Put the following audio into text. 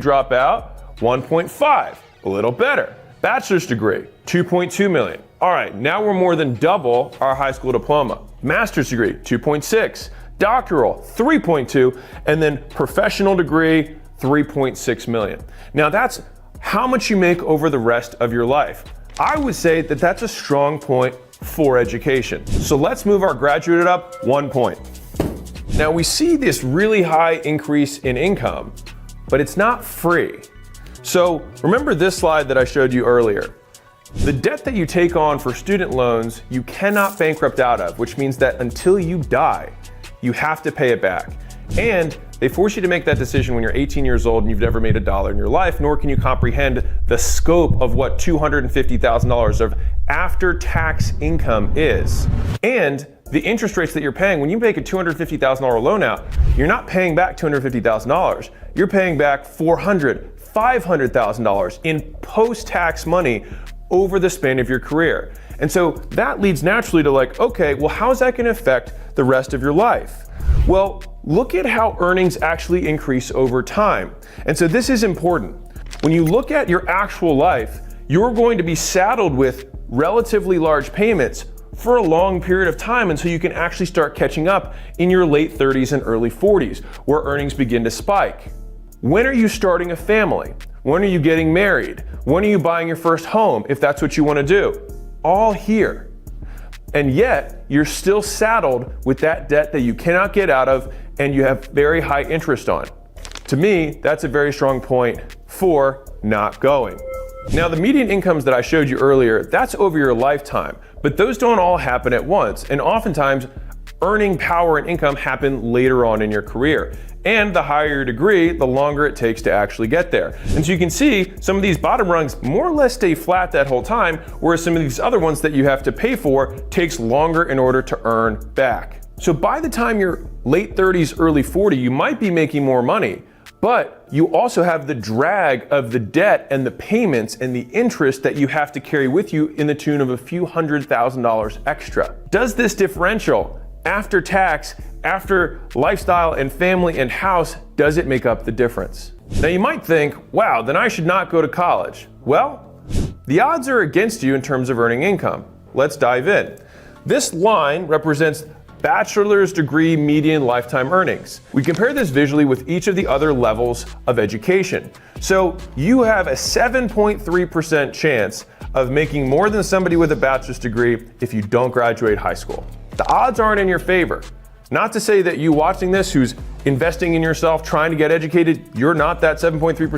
Drop out, 1.5, a little better. Bachelor's degree, 2.2 million. All right, now we're more than double our high school diploma. Master's degree, 2.6. Doctoral, 3.2. And then professional degree, 3.6 million. Now that's how much you make over the rest of your life. I would say that that's a strong point for education. So let's move our graduate up 1 point. Now we see this really high increase in income, but it's not free. So remember this slide that I showed you earlier. The debt that you take on for student loans, you cannot bankrupt out of, which means that until you die, you have to pay it back. And they force you to make that decision when you're 18 years old and you've never made $1 in your life, nor can you comprehend the scope of what $250,000 of after-tax income is. And the interest rates that you're paying, when you make a $250,000 loan out, you're not paying back $250,000. You're paying back $400,000, $500,000 in post-tax money over the span of your career. And so that leads naturally to like, okay, well, how's that going to affect the rest of your life? Well, look at how earnings actually increase over time. And so this is important. When you look at your actual life, you're going to be saddled with relatively large payments for a long period of time until you can actually start catching up in your late 30s and early 40s, where earnings begin to spike. When are you starting a family? When are you getting married? When are you buying your first home, if that's what you want to do? All here. And yet, you're still saddled with that debt that you cannot get out of and you have very high interest on. To me, that's a very strong point for not going. Now, the median incomes that I showed you earlier, that's over your lifetime, but those don't all happen at once. And oftentimes, earning power and income happen later on in your career. And the higher your degree, the longer it takes to actually get there. And so you can see some of these bottom rungs more or less stay flat that whole time, whereas some of these other ones that you have to pay for takes longer in order to earn back. So by the time you're late 30s, early 40, you might be making more money, but you also have the drag of the debt and the payments and the interest that you have to carry with you in the tune of a few $100,000 extra. Does this differential after tax, after lifestyle and family and house, does it make up the difference? Now you might think, wow, then I should not go to college. Well, the odds are against you in terms of earning income. Let's dive in. This line represents bachelor's degree median lifetime earnings. We compare this visually with each of the other levels of education. So you have a 7.3% chance of making more than somebody with a bachelor's degree if you don't graduate high school. The odds aren't in your favor. Not to say that you watching this who's investing in yourself, trying to get educated, you're not that 7.3%.